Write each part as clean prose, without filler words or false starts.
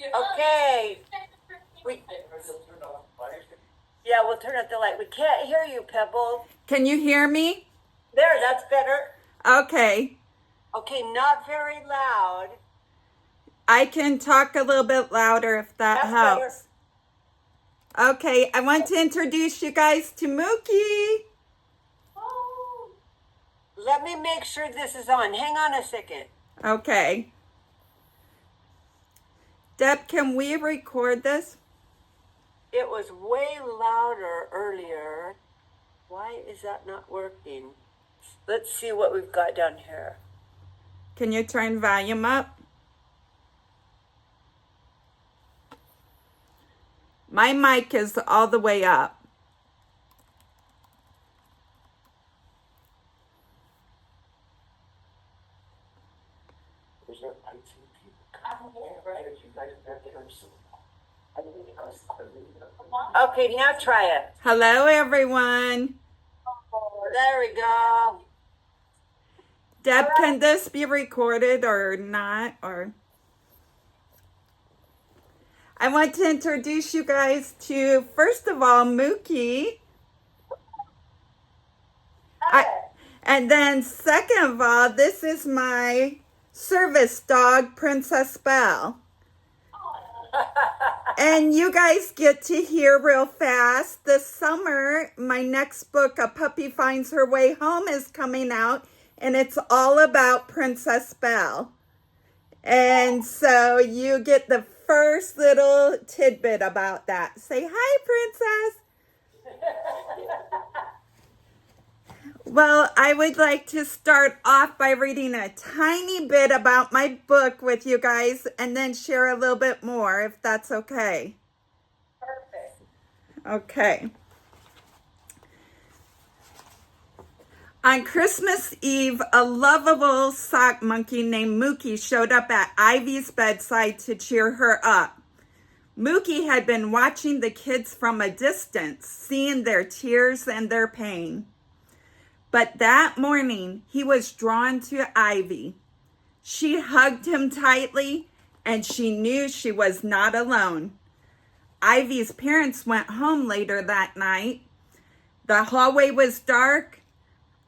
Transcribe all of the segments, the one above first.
Okay. Yeah, we'll turn up the light. We can't hear you, Pebble. Can you hear me? There, that's better. Okay. Okay, not very loud. I can talk a little bit louder if that That's helps. Better. Okay, I want to introduce you guys to Mooky. Oh. Let me make sure this is on. Hang on a second. Okay. Deb, can we record this? It was way louder earlier. Why is that not working? Let's see what we've got down here. Can you turn volume up? My mic is all the way up. Okay, now try it. Hello, everyone. There we go. Deb, can this be recorded or not? Or I want to introduce you guys to, first of all, Mooky. And then second of all, this is my service dog, Princess Belle. And you guys get to hear real fast. This summer, my next book, A Puppy Finds Her Way Home, is coming out. And it's all about Princess Belle. And so you get the first little tidbit about that. Say, hi, Princess. Well, I would like to start off by reading a tiny bit about my book with you guys and then share a little bit more, if that's okay. Perfect. Okay. On Christmas Eve, a lovable sock monkey named Mooky showed up at Ivy's bedside to cheer her up. Mooky had been watching the kids from a distance, seeing their tears and their pain. But that morning, he was drawn to Ivy. She hugged him tightly, and she knew she was not alone. Ivy's parents went home later that night. The hallway was dark.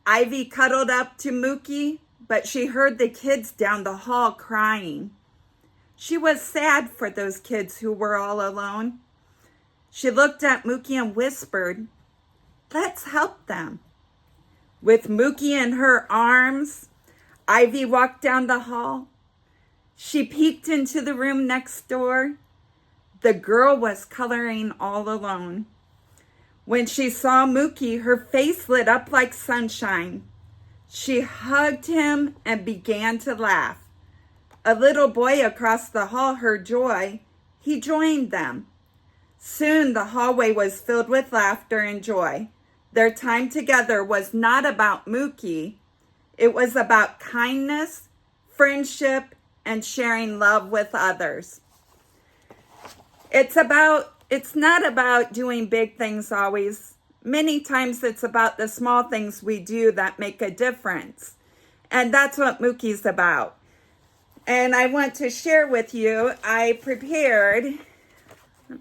Ivy cuddled up to Mooky, but she heard the kids down the hall crying. She was sad for those kids who were all alone. She looked at Mooky and whispered, "Let's help them." With Mooky in her arms, Ivy walked down the hall. She peeked into the room next door. The girl was coloring all alone. When she saw Mooky, her face lit up like sunshine. She hugged him and began to laugh. A little boy across the hall heard joy. He joined them. Soon the hallway was filled with laughter and joy. Their time together was not about Mooky. It was about kindness, friendship, and sharing love with others. It's not about doing big things always. Many times it's about the small things we do that make a difference. And that's what Mooky's about. And I want to share with you, I prepared,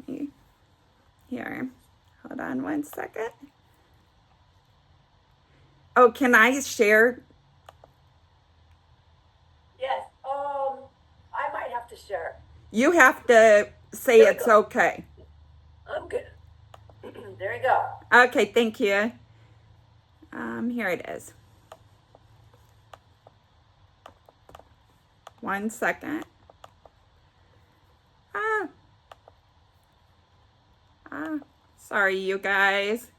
hold on one second. Oh, can I share? Yes. I might have to share. You have to say it's okay. I'm good. There you go. Okay, thank you. Here it is. One second. Sorry, you guys.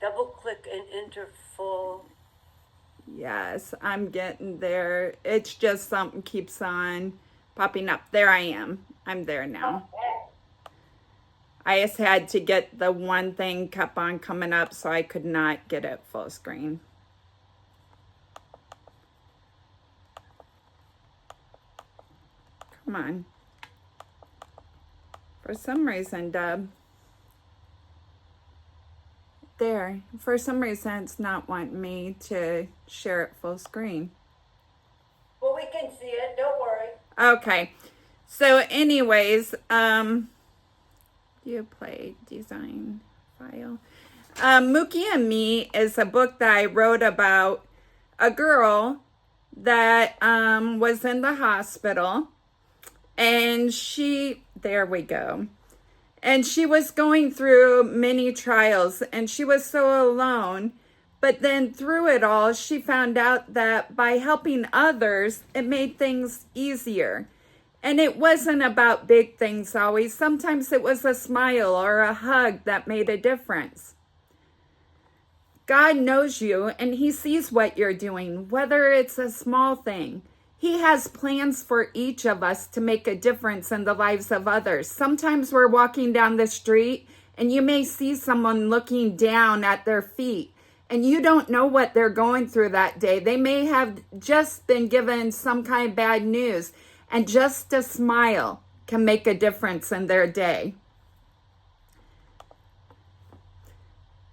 Double click and enter full. Yes, I'm getting there. It's just something keeps on popping up. There I am. I'm there now. Okay. I just had to get the one thing kept on coming up, so I could not get it full screen. Come on. For some reason, Deb. There. For some reason, it's not wanting me to share it full screen. Well, we can see it. good. Don't worry. Okay. So anyways, you play design file. Mooky and Me is a book that I wrote about a girl that was in the hospital, and there we go. And she was going through many trials, and she was so alone. But then through it all, she found out that by helping others, it made things easier. And it wasn't about big things always. Sometimes it was a smile or a hug that made a difference. God knows you, and he sees what you're doing, whether it's a small thing. He has plans for each of us to make a difference in the lives of others. Sometimes we're walking down the street, and you may see someone looking down at their feet, and you don't know what they're going through that day. They may have just been given some kind of bad news, and just a smile can make a difference in their day.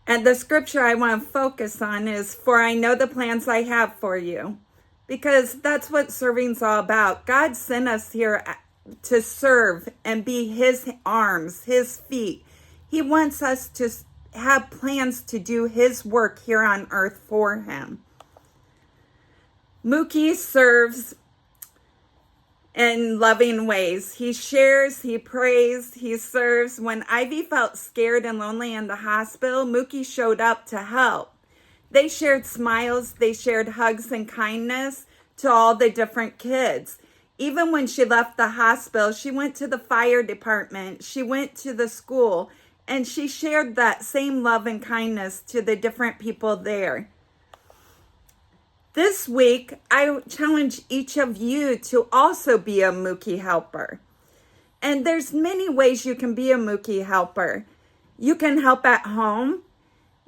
And the scripture I want to focus on is, "For I know the plans I have for you." Because that's what serving's all about. God sent us here to serve and be his arms, his feet. He wants us to have plans to do his work here on earth for him. Mooky serves in loving ways. He shares, he prays, he serves. When Ivy felt scared and lonely in the hospital, Mooky showed up to help. They shared smiles, they shared hugs and kindness to all the different kids. Even when she left the hospital, she went to the fire department, she went to the school, and she shared that same love and kindness to the different people there. This week, I challenge each of you to also be a Mooky helper. And there's many ways you can be a Mooky helper. You can help at home.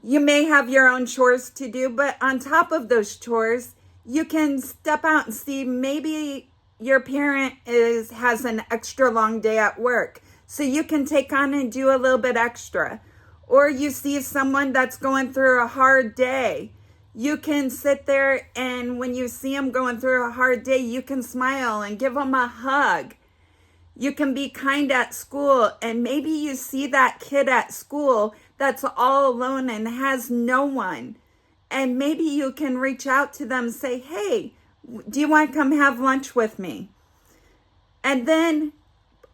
You may have your own chores to do, but on top of those chores, you can step out and see maybe your parent has an extra long day at work. So you can take on and do a little bit extra. Or you see someone that's going through a hard day. You can sit there, and when you see them going through a hard day, you can smile and give them a hug. You can be kind at school, and maybe you see that kid at school that's all alone and has no one. And maybe you can reach out to them and say, "Hey, do you want to come have lunch with me?" And then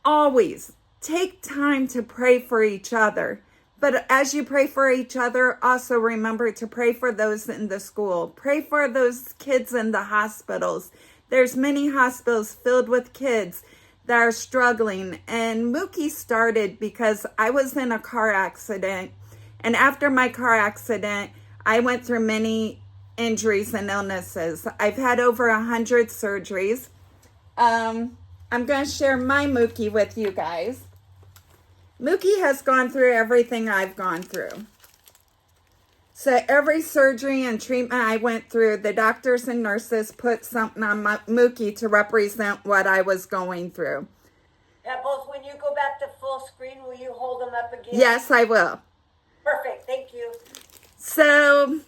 always take time to pray for each other. But as you pray for each other, also remember to pray for those in the school. Pray for those kids in the hospitals. There's many hospitals filled with kids that are struggling. And Mooky started because I was in a car accident. And after my car accident, I went through many injuries and illnesses. I've had over 100 surgeries. I'm going to share my Mooky with you guys. Mooky has gone through everything I've gone through. So every surgery and treatment I went through, the doctors and nurses put something on Mooky to represent what I was going through. Pebbles, when you go back to full screen, will you hold them up again? Yes, I will. Perfect, thank you. So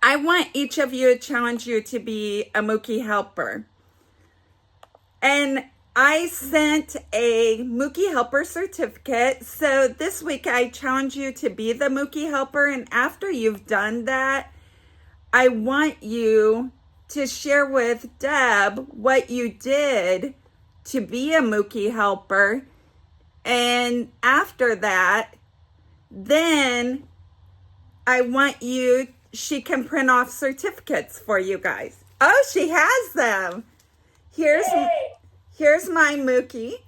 I want each of you to challenge you to be a Mooky helper. And I sent a Mooky helper certificate. So this week I challenge you to be the Mooky helper. And after you've done that, I want you to share with Deb what you did to be a Mooky helper. And after that, then I want you, she can print off certificates for you guys. Oh, she has them. Here's my Mooky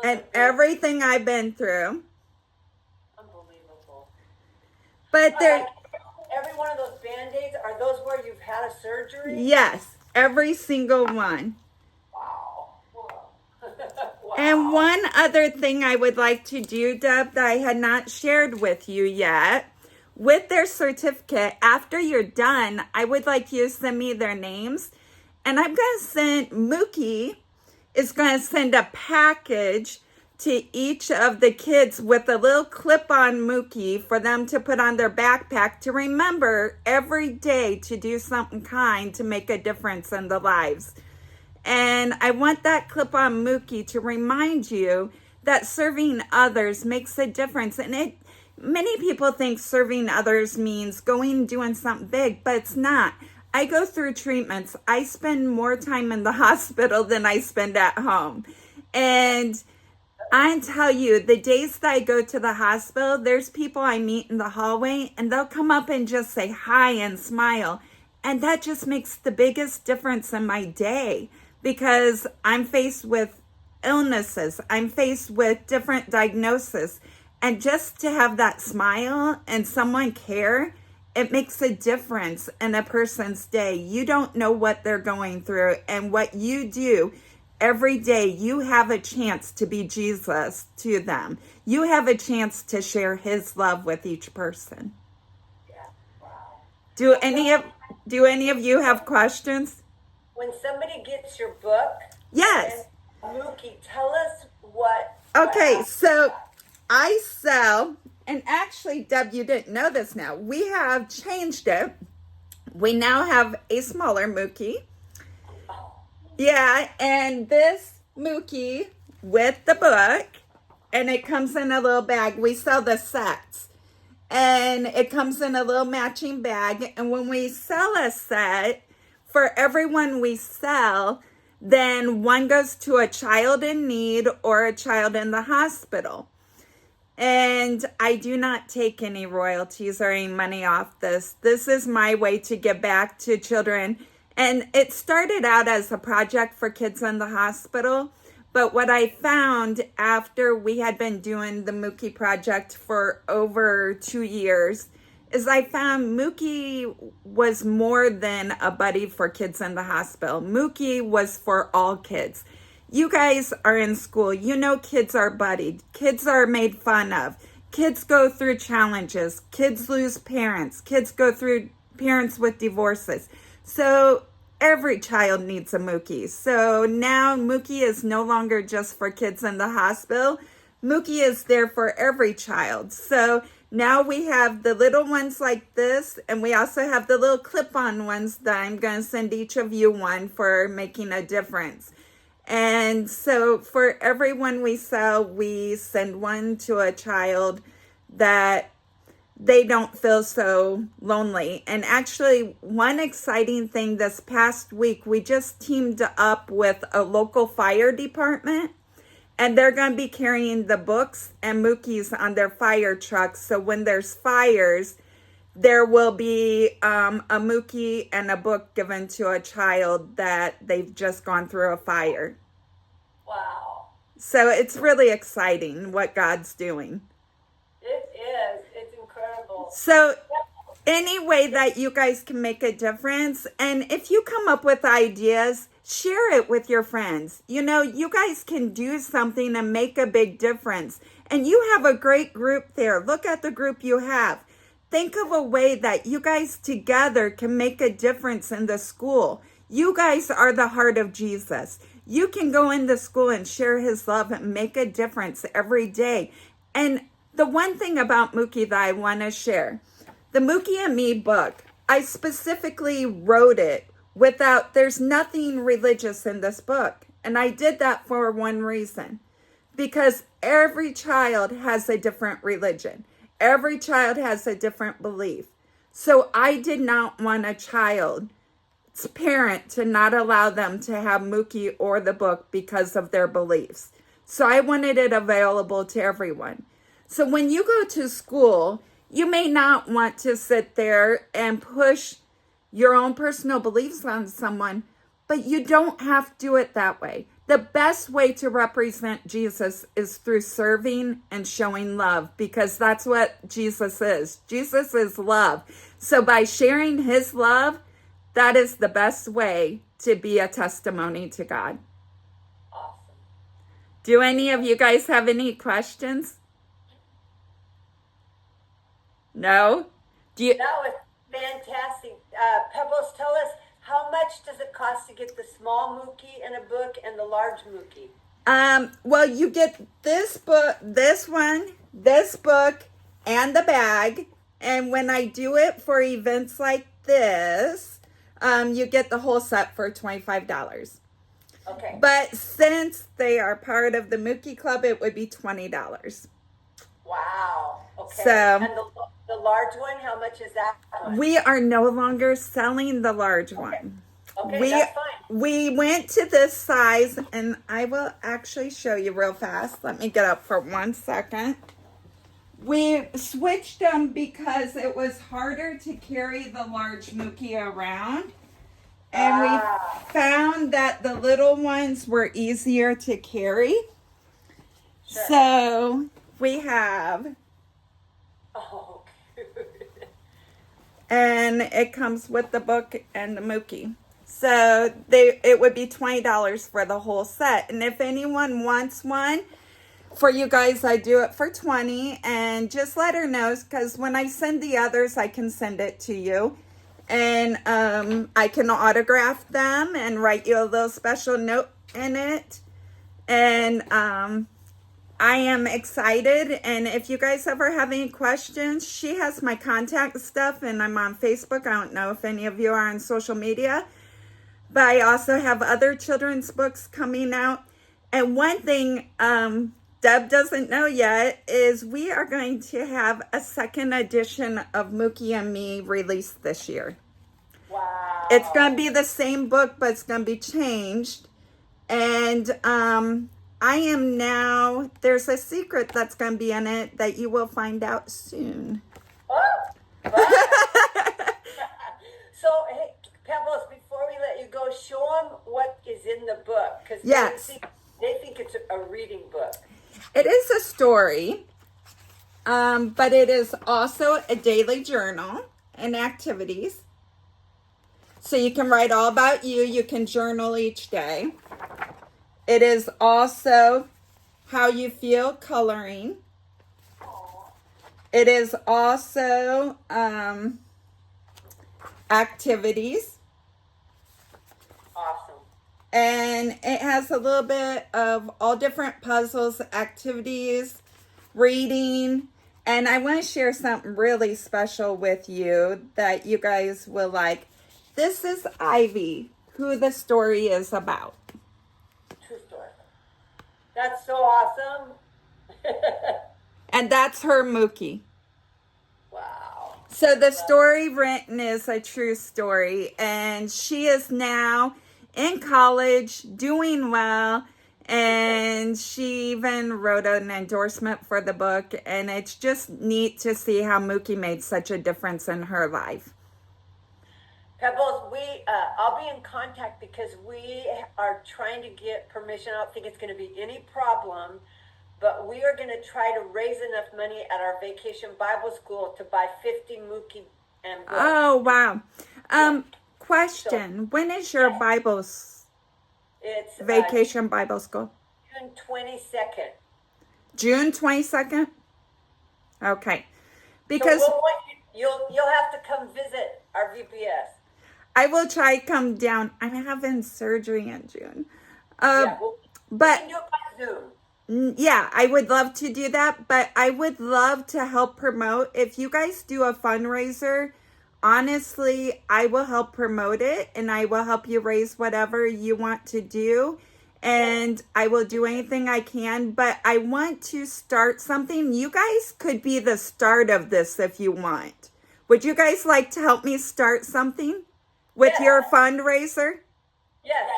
and everything I've been through. Unbelievable. But there, every one of those Band-Aids, are those where you've had a surgery? Yes, every single one. Wow. Wow. And one other thing I would like to do, Deb, that I had not shared with you yet, with their certificate, after you're done, I would like you to send me their names. And I'm going to send, Mooky is going to send a package to each of the kids with a little clip-on Mooky for them to put on their backpack to remember every day to do something kind to make a difference in the lives. And I want that clip-on Mooky to remind you that serving others makes a difference. And many people think serving others means going and doing something big, but it's not. I go through treatments. I spend more time in the hospital than I spend at home. And I tell you, the days that I go to the hospital, there's people I meet in the hallway and they'll come up and just say hi and smile. And that just makes the biggest difference in my day because I'm faced with illnesses. I'm faced with different diagnoses. And just to have that smile and someone care, it makes a difference in a person's day. You don't know what they're going through, and what you do every day, you have a chance to be Jesus to them. You have a chance to share his love with each person. Yeah. Wow. Do any of you have questions? When somebody gets your book, Yes. Mooky, tell us what. Okay, so I sell, and actually, Deb, you didn't know this now. We have changed it. We now have a smaller Mooky. Yeah, and this Mooky with the book, and it comes in a little bag. We sell the sets, and it comes in a little matching bag. And when we sell a set, for everyone we sell, then one goes to a child in need or a child in the hospital. And I do not take any royalties or any money off this. This is my way to give back to children. And it started out as a project for kids in the hospital. But what I found after we had been doing the Mooky project for over 2 years is I found Mooky was more than a buddy for kids in the hospital. Mooky was for all kids. You guys are in school. You know kids are buddied. Kids are made fun of. Kids go through challenges. Kids lose parents. Kids go through parents with divorces. So every child needs a Mooky. So now Mooky is no longer just for kids in the hospital. Mooky is there for every child. So now we have the little ones like this, and we also have the little clip-on ones that I'm going to send each of you one for making a difference. And so for everyone we sell, we send one to a child that they don't feel so lonely. And actually, one exciting thing this past week, we just teamed up with a local fire department, and they're going to be carrying the books and Mookies on their fire trucks. So when there's fires, there will be a Mooky and a book given to a child that they've just gone through a fire. Wow. So it's really exciting what God's doing. It is. It's incredible. So any way that you guys can make a difference, and if you come up with ideas, share it with your friends. You know, you guys can do something and make a big difference. And you have a great group there. Look at the group you have. Think of a way that you guys together can make a difference in the school. You guys are the heart of Jesus. You can go into school and share his love and make a difference every day. And the one thing about Mooky that I want to share, the Mooky and Me book, I specifically wrote it there's nothing religious in this book. And I did that for one reason, because every child has a different religion. Every child has a different belief. So I did not want a child's parent to not allow them to have Mooky or the book because of their beliefs. So I wanted it available to everyone. So when you go to school, you may not want to sit there and push your own personal beliefs on someone, but you don't have to do it that way. The best way to represent Jesus is through serving and showing love, because that's what Jesus is. Jesus is love. So by sharing his love, that is the best way to be a testimony to God. Awesome. Do any of you guys have any questions? No? That was fantastic. Pebbles, tell us, how much does it cost to get the small Mooky in a book and the large Mooky? Well, you get this book, this book, and the bag. And when I do it for events like this, you get the whole set for $25. Okay. But since they are part of the Mooky Club, it would be $20. Wow. Okay. So, and the large one, how much is that one? We are no longer selling the large one. Okay, that's fine. We went to this size, and I will actually show you real fast. Let me get up for 1 second. We switched them because it was harder to carry the large Mooky around. And we found that the little ones were easier to carry. Sure. So we have, Oh, cute. and it comes with the book and the Mooky. So it would be $20 for the whole set. And if anyone wants one, for you guys, I do it for $20. And just let her know, because when I send the others, I can send it to you. And I can autograph them and write you a little special note in it. And I am excited. And if you guys ever have any questions, she has my contact stuff, and I'm on Facebook. I don't know if any of you are on social media. But I also have other children's books coming out. And one thing Deb doesn't know yet is we are going to have a second edition of Mooky and Me released this year. Wow. It's going to be the same book, but it's going to be changed. And I am now, there's a secret that's going to be in it that you will find out soon. Oh, wow. So, hey, Pebbles, before we let you go, show them what is in the book. Because Yes. they think it's a reading book. It is a story, but it is also a daily journal and activities. So you can write all about you. You can journal each day. It is also how you feel coloring. It is also activities. Awesome. And it has a little bit of all different puzzles, activities, reading. And I want to share something really special with you that you guys will like. This is Ivy, who the story is about. True story. That's so awesome. And that's her Mooky. Wow. So the story written is a true story. And she is now in college, doing well. And she even wrote an endorsement for the book. And it's just neat to see how Mooky made such a difference in her life. Pebbles, I'll be in contact because we are trying to get permission. I don't think it's going to be any problem, but we are going to try to raise enough money at our vacation Bible school to buy 50 Mooky and books. Oh, wow. Question. When is your It's vacation Bible school? June 22nd. June 22nd? Okay. Because So you'll have to come visit our VBS. I will try to come down. I'm having surgery in June. We but can do it by Zoom. yeah, I would love to do that, but I would love to help promote. If you guys do a fundraiser, honestly, I will help promote it, and I will help you raise whatever you want to do, and I will do anything I can, but I want to start something. You guys could be the start of this if you want. Would you guys like to help me start something with your fundraiser? Yes.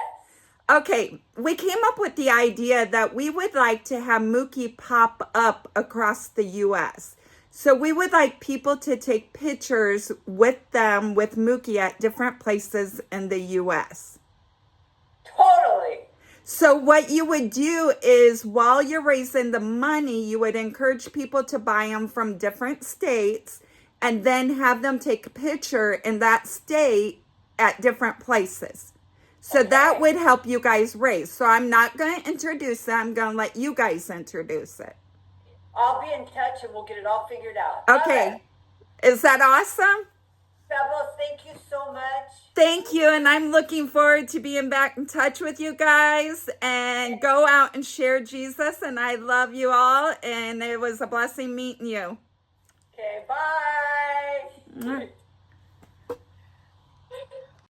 Okay, we came up with the idea that we would like to have Mooky pop up across the U.S. So we would like people to take pictures with them with Mooky at different places in the U.S. Totally. So what you would do is while you're raising the money, you would encourage people to buy them from different states and then have them take a picture in that state at different places. So that would help you guys raise. So I'm not going to introduce it. I'm going to let you guys introduce it. I'll be in touch and we'll get it all figured out. Okay. All right. Is that awesome? Pebbles, thank you so much. Thank you, and I'm looking forward to being back in touch with you guys, and go out and share Jesus, and I love you all, and it was a blessing meeting you. Okay, bye.